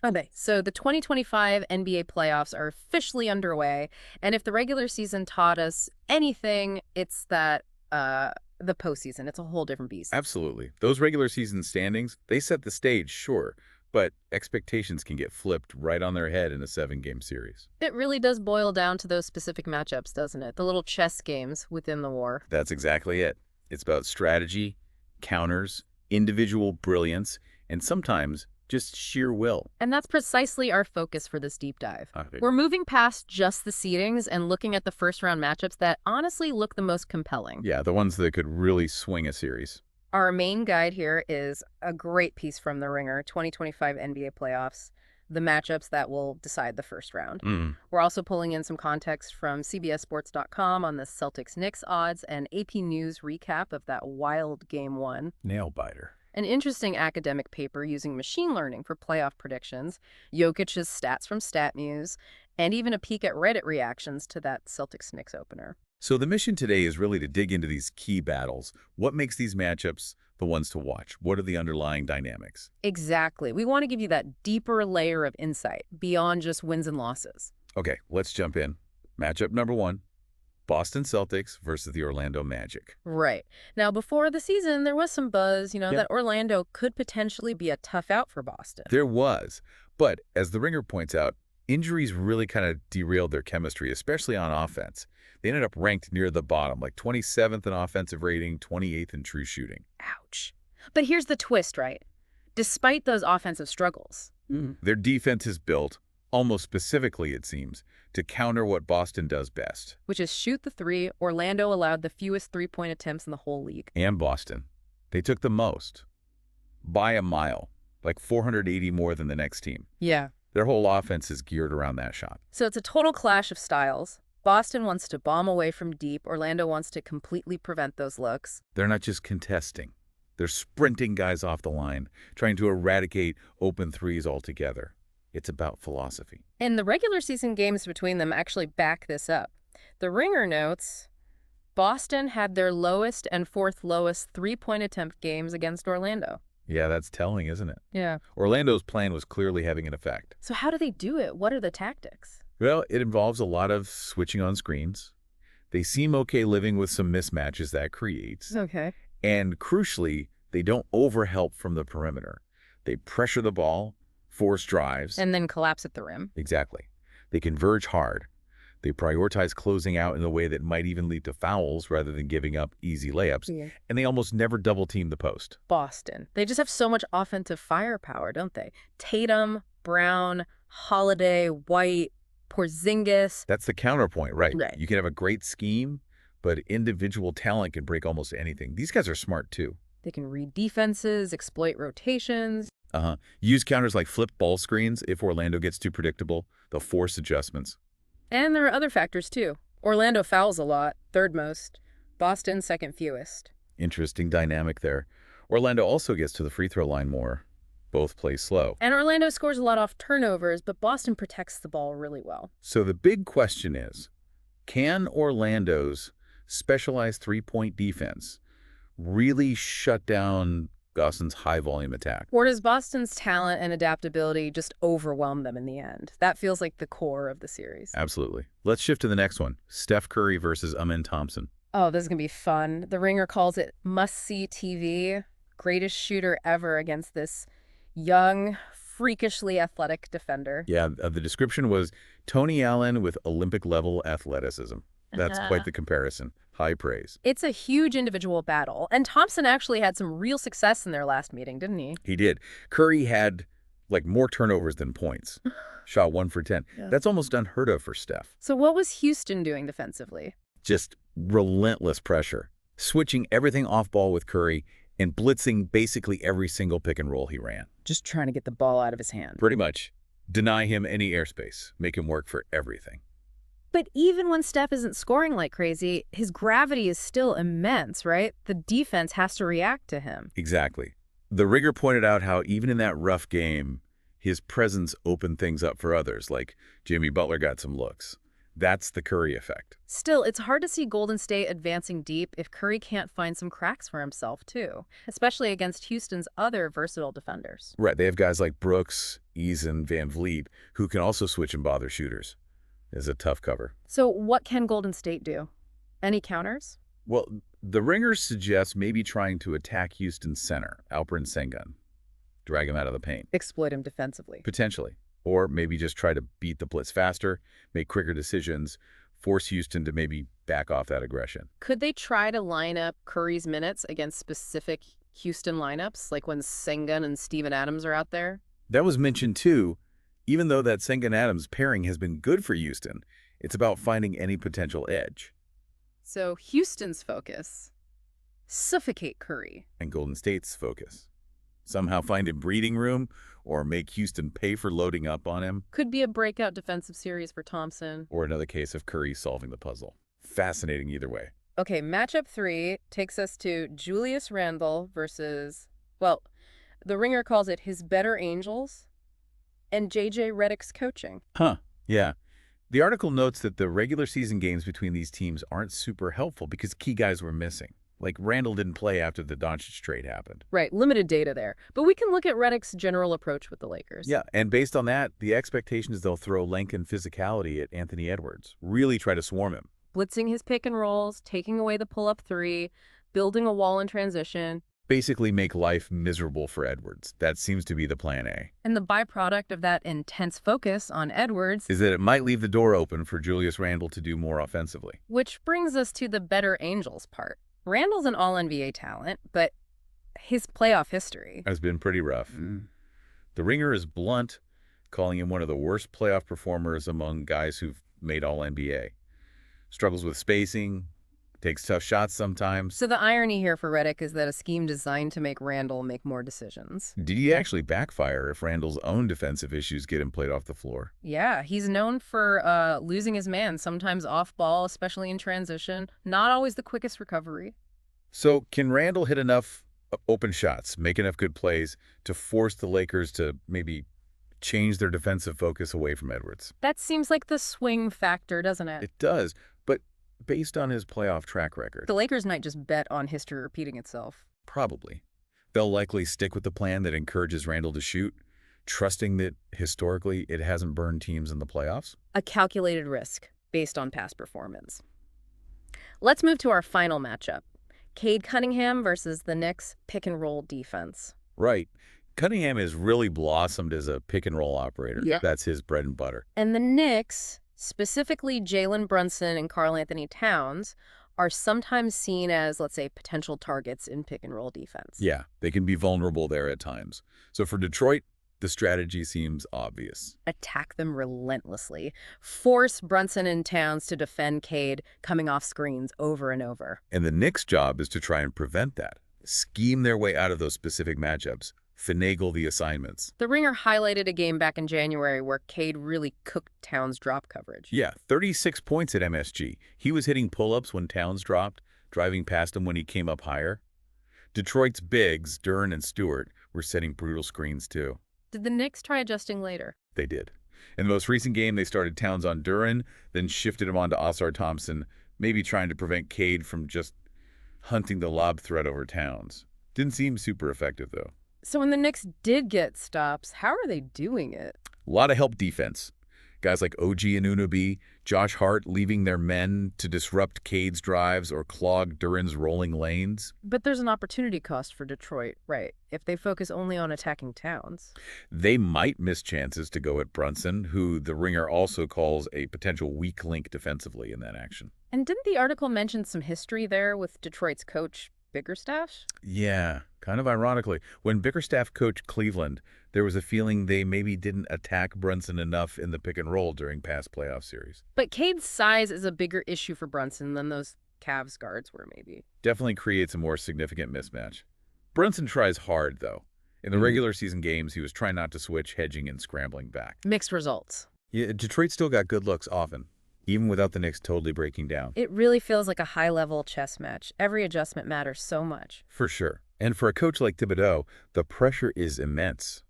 Okay, so the 2025 NBA playoffs are officially underway, and if the regular season taught us anything, it's that the postseason, it's a whole different beast. Absolutely. Those regular season standings, they set the stage, sure, but expectations can get flipped right on their head in a seven-game series. It really does boil down to those specific matchups, doesn't it? The little chess games within the war. That's exactly it. It's about strategy, counters, individual brilliance, and sometimes just sheer will. And that's precisely our focus for this deep dive. Okay. We're moving past just the seedings and looking at the first round matchups that honestly look the most compelling. Yeah, the ones that could really swing a series. Our main guide here is a great piece from The Ringer, 2025 NBA playoffs, the matchups that will decide the first round. We're also pulling in some context from CBSSports.com on the Celtics-Knicks odds and AP News recap of that wild Game 1. Nail biter. An interesting academic paper using machine learning for playoff predictions, Jokic's stats from StatMuse, and even a peek at Reddit reactions to that Celtics-Knicks opener. So the mission today is really to dig into these key battles. What makes these matchups the ones to watch? What are the underlying dynamics? Exactly. We want to give you that deeper layer of insight beyond just wins and losses. Okay, let's jump in. Matchup number one, Boston Celtics versus the Orlando Magic. Right. Now, before the season, there was some buzz, Yeah. that Orlando could potentially be a tough out for Boston. There was, but as the Ringer points out, injuries really kind of derailed their chemistry, especially on offense. They ended up ranked near the bottom, like 27th in offensive rating, 28th in true shooting. Ouch. But here's the twist, right? Despite those offensive struggles, Their defense is built, almost specifically it seems, to counter what Boston does best. which is shoot the three, Orlando allowed the fewest three-point attempts in the whole league. And Boston. They took the most. By a mile, like 480 more than the next team. Yeah. Their whole offense is geared around that shot. So it's a total clash of styles. Boston wants to bomb away from deep. Orlando wants to completely prevent those looks. They're not just contesting. They're sprinting guys off the line, trying to eradicate open threes altogether. It's about philosophy. And the regular season games between them actually back this up. The Ringer notes, Boston had their lowest and fourth lowest three-point attempt games against Orlando. Yeah, that's telling, isn't it? Yeah. Orlando's plan was clearly having an effect. So how do they do it? What are the tactics? Well, it involves a lot of switching on screens. They seem okay living with some mismatches that creates. Okay. And crucially, they don't overhelp from the perimeter. They pressure the ball, force drives. And then collapse at the rim. Exactly. They converge hard. They prioritize closing out in a way that might even lead to fouls rather than giving up easy layups. Yeah. And they almost never double-team the post. Boston. They just have so much offensive firepower, don't they? Tatum, Brown, Holiday, White, Porzingis. That's the counterpoint, right? Right. You can have a great scheme, but individual talent can break almost anything. These guys are smart, too. They can read defenses, exploit rotations. Use counters like flip ball screens if Orlando gets too predictable. They'll force adjustments. And there are other factors, too. Orlando fouls a lot, third most. Boston, second fewest. Interesting dynamic there. Orlando also gets to the free throw line more. Both play slow. And Orlando scores a lot off turnovers, but Boston protects the ball really well. So the big question is, can Orlando's specialized three-point defense really shut down Boston's high-volume attack? Or does Boston's talent and adaptability just overwhelm them in the end? That feels like the core of the series. Absolutely. Let's shift to the next one. Steph Curry versus Amin Thompson. Oh, this is going to be fun. The Ringer calls it must-see TV. Greatest shooter ever against this young, freakishly athletic defender. Yeah, the description was Tony Allen with Olympic-level athleticism. That's quite the comparison. High praise. It's a huge individual battle, and Thompson actually had some real success in their last meeting, didn't he? He did. Curry had, more turnovers than points. Shot 1 for 10. Yeah. That's almost unheard of for Steph. So what was Houston doing defensively? Just relentless pressure. Switching everything off ball with Curry and blitzing basically every single pick and roll he ran. Just trying to get the ball out of his hand. Pretty much. Deny him any airspace. Make him work for everything. But even when Steph isn't scoring like crazy, his gravity is still immense, right? The defense has to react to him. Exactly. The Ringer pointed out how even in that rough game, his presence opened things up for others, like Jimmy Butler got some looks. That's the Curry effect. Still, it's hard to see Golden State advancing deep if Curry can't find some cracks for himself, too, especially against Houston's other versatile defenders. Right, they have guys like Brooks, Eason, Van Vliet, who can also switch and bother shooters. It's a tough cover. So what can Golden State do? Any counters? Well, the Ringers suggest maybe trying to attack Houston's center, Alperen Sengun, drag him out of the paint. Exploit him defensively. Potentially. Or maybe just try to beat the blitz faster, make quicker decisions, force Houston to maybe back off that aggression. Could they try to line up Curry's minutes against specific Houston lineups, like when Sengun and Steven Adams are out there? That was mentioned too. Even though that Sengun-Adams pairing has been good for Houston, it's about finding any potential edge. So Houston's focus, suffocate Curry. And Golden State's focus. Somehow find a breathing room or make Houston pay for loading up on him. Could be a breakout defensive series for Thompson. Or another case of Curry solving the puzzle. Fascinating either way. Okay, matchup 3 takes us to Julius Randle versus, well, the Ringer calls it his better Angels and J.J. Redick's coaching. Huh, yeah. The article notes that the regular season games between these teams aren't super helpful because key guys were missing. Like Randle didn't play after the Doncic trade happened. Right, limited data there. But we can look at Redick's general approach with the Lakers. Yeah, and based on that, the expectation is they'll throw length and physicality at Anthony Edwards. Really try to swarm him. Blitzing his pick and rolls, taking away the pull-up three, building a wall in transition. Basically make life miserable for Edwards. That seems to be the plan A. And the byproduct of that intense focus on Edwards is that it might leave the door open for Julius Randle to do more offensively. Which brings us to the better Angels part. Randle's an all-NBA talent, but his playoff history has been pretty rough. The Ringer is blunt, calling him one of the worst playoff performers among guys who've made all-NBA. Struggles with spacing, takes tough shots sometimes. So the irony here for Redick is that a scheme designed to make Randle make more decisions. Did he actually backfire if Randle's own defensive issues get him played off the floor? Yeah, he's known for losing his man, sometimes off ball, especially in transition. Not always the quickest recovery. So can Randle hit enough open shots, make enough good plays to force the Lakers to maybe change their defensive focus away from Edwards? That seems like the swing factor, doesn't it? It does, but based on his playoff track record, the Lakers might just bet on history repeating itself. Probably. They'll likely stick with the plan that encourages Randle to shoot, trusting that historically it hasn't burned teams in the playoffs. A calculated risk based on past performance. Let's move to our final matchup. Cade Cunningham versus the Knicks pick-and-roll defense. Right. Cunningham has really blossomed as a pick-and-roll operator. Yeah. That's his bread and butter. And the Knicks, specifically Jalen Brunson and Karl-Anthony Towns, are sometimes seen as, let's say, potential targets in pick-and-roll defense. Yeah, they can be vulnerable there at times. So for Detroit, the strategy seems obvious. Attack them relentlessly. Force Brunson and Towns to defend Cade coming off screens over and over. And the Knicks' job is to try and prevent that. Scheme their way out of those specific matchups. Finagle the assignments. The Ringer highlighted a game back in January where Cade really cooked Towns' drop coverage. Yeah, 36 points at MSG. He was hitting pull-ups when Towns dropped, driving past him when he came up higher. Detroit's bigs, Duren and Stewart, were setting brutal screens too. Did the Knicks try adjusting later? They did. In the most recent game, they started Towns on Duren, then shifted him on to Oscar Thompson, maybe trying to prevent Cade from just hunting the lob threat over Towns. Didn't seem super effective, though. So when the Knicks did get stops, how are they doing it? A lot of help defense. Guys like OG Anunoby, Josh Hart leaving their men to disrupt Cade's drives or clog Duren's rolling lanes. But there's an opportunity cost for Detroit, right, if they focus only on attacking Towns. They might miss chances to go at Brunson, who the Ringer also calls a potential weak link defensively in that action. And didn't the article mention some history there with Detroit's coach, Bickerstaff? Yeah, kind of ironically. When Bickerstaff coached Cleveland, there was a feeling they maybe didn't attack Brunson enough in the pick and roll during past playoff series. But Cade's size is a bigger issue for Brunson than those Cavs guards were, maybe. Definitely creates a more significant mismatch. Brunson tries hard, though. In the regular season games, he was trying not to switch, hedging, and scrambling back. Mixed results. Yeah, Detroit still got good looks often, even without the Knicks totally breaking down. It really feels like a high-level chess match. Every adjustment matters so much. For sure. And for a coach like Thibodeau, the pressure is immense.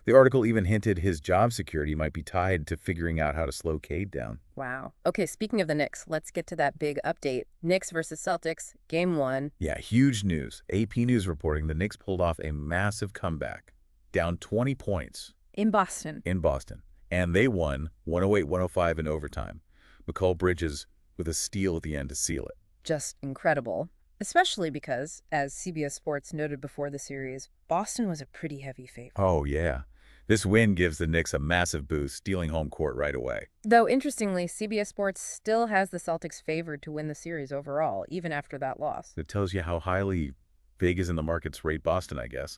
The article even hinted his job security might be tied to figuring out how to slow Cade down. Wow. Okay, speaking of the Knicks, let's get to that big update. Knicks versus Celtics, Game 1. Yeah, huge news. AP News reporting the Knicks pulled off a massive comeback, down 20 points. In Boston. In Boston. And they won 108-105 in overtime. Mikal Bridges with a steal at the end to seal it. Just incredible. Especially because, as CBS Sports noted before the series, Boston was a pretty heavy favorite. Oh, yeah. This win gives the Knicks a massive boost, stealing home court right away. Though, interestingly, CBS Sports still has the Celtics favored to win the series overall, even after that loss. It tells you how highly Vegas and the markets rate Boston, I guess.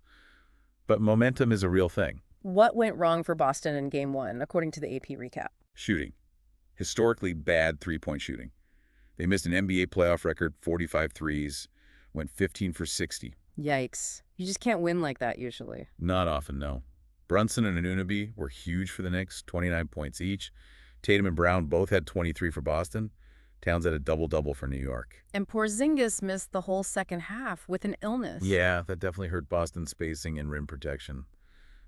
But momentum is a real thing. What went wrong for Boston in Game 1, according to the AP recap? Shooting. Historically bad three-point shooting. They missed an NBA playoff record 45 threes, went 15 for 60. Yikes. You just can't win like that usually. Not often, no. Brunson and Anunoby were huge for the Knicks, 29 points each. Tatum and Brown both had 23 for Boston. Towns had a double-double for New York. And Porzingis missed the whole second half with an illness. Yeah, that definitely hurt Boston's spacing and rim protection.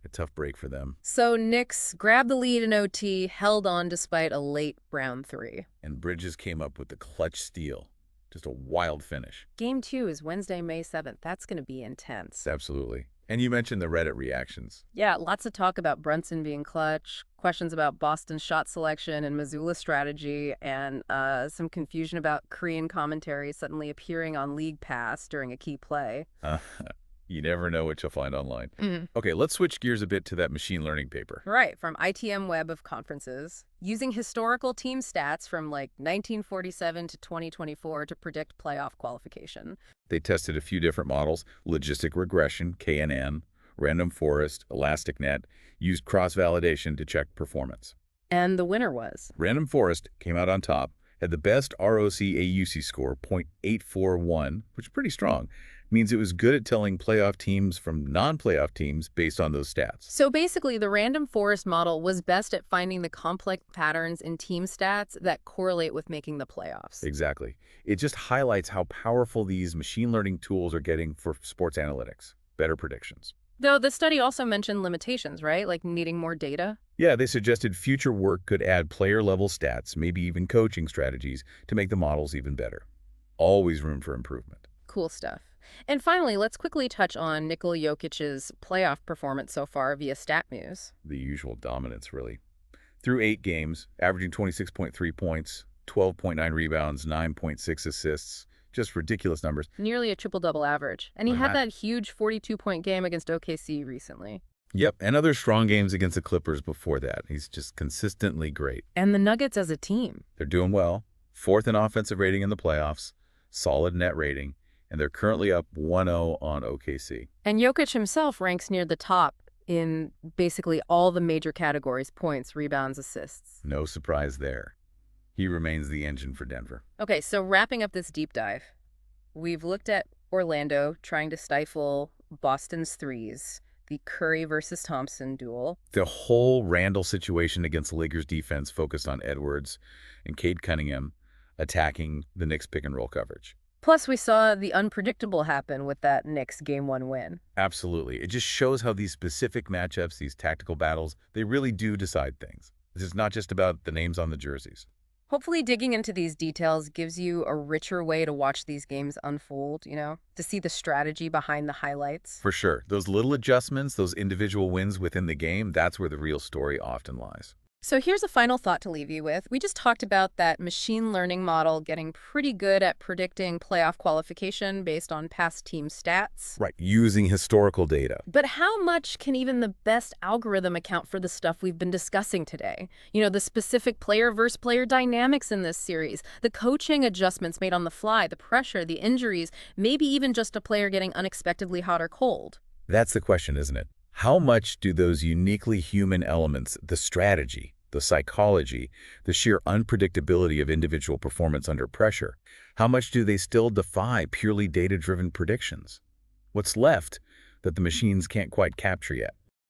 A tough break for them. So Knicks grabbed the lead in OT, held on despite a late Brown 3. And Bridges came up with the clutch steal. Just a wild finish. Game 2 is Wednesday, May 7th. That's going to be intense. Absolutely. And you mentioned the Reddit reactions. Yeah, lots of talk about Brunson being clutch, questions about Boston's shot selection and Missoula's strategy, and some confusion about Korean commentary suddenly appearing on League Pass during a key play. You never know what you'll find online. Mm. Okay, let's switch gears a bit to that machine learning paper. Right, from ITM Web of Conferences, using historical team stats from like 1947 to 2024 to predict playoff qualification. They tested a few different models: logistic regression, KNN, random forest, elastic net, used cross-validation to check performance. And the winner was? Random forest came out on top, had the best ROC-AUC score, .841, which is pretty strong. Means it was good at telling playoff teams from non-playoff teams based on those stats. So basically, the random forest model was best at finding the complex patterns in team stats that correlate with making the playoffs. Exactly. It just highlights how powerful these machine learning tools are getting for sports analytics. Better predictions. Though the study also mentioned limitations, right? Like needing more data? Yeah, they suggested future work could add player-level stats, maybe even coaching strategies, to make the models even better. Always room for improvement. Cool stuff. And finally, let's quickly touch on Nikola Jokic's playoff performance so far via StatMuse. The usual dominance, really. Through 8 games, averaging 26.3 points, 12.9 rebounds, 9.6 assists. Just ridiculous numbers. Nearly a triple-double average. And he had that huge 42-point game against OKC recently. Yep, and other strong games against the Clippers before that. He's just consistently great. And the Nuggets as a team. They're doing well. 4th in offensive rating in the playoffs. Solid net rating. And they're currently up 1-0 on OKC. And Jokic himself ranks near the top in basically all the major categories: points, rebounds, assists. No surprise there. He remains the engine for Denver. Okay, so wrapping up this deep dive, we've looked at Orlando trying to stifle Boston's threes, the Curry versus Thompson duel. The whole Randall situation against the Lakers defense focused on Edwards and Cade Cunningham attacking the Knicks pick-and-roll coverage. Plus, we saw the unpredictable happen with that Knicks Game 1 win. Absolutely. It just shows how these specific matchups, these tactical battles, they really do decide things. This is not just about the names on the jerseys. Hopefully digging into these details gives you a richer way to watch these games unfold, to see the strategy behind the highlights. For sure. Those little adjustments, those individual wins within the game, that's where the real story often lies. So here's a final thought to leave you with. We just talked about that machine learning model getting pretty good at predicting playoff qualification based on past team stats. Right, using historical data. But how much can even the best algorithm account for the stuff we've been discussing today? The specific player versus player dynamics in this series, the coaching adjustments made on the fly, the pressure, the injuries, maybe even just a player getting unexpectedly hot or cold. That's the question, isn't it? How much do those uniquely human elements, the strategy, the psychology, the sheer unpredictability of individual performance under pressure, how much do they still defy purely data-driven predictions? What's left that the machines can't quite capture yet?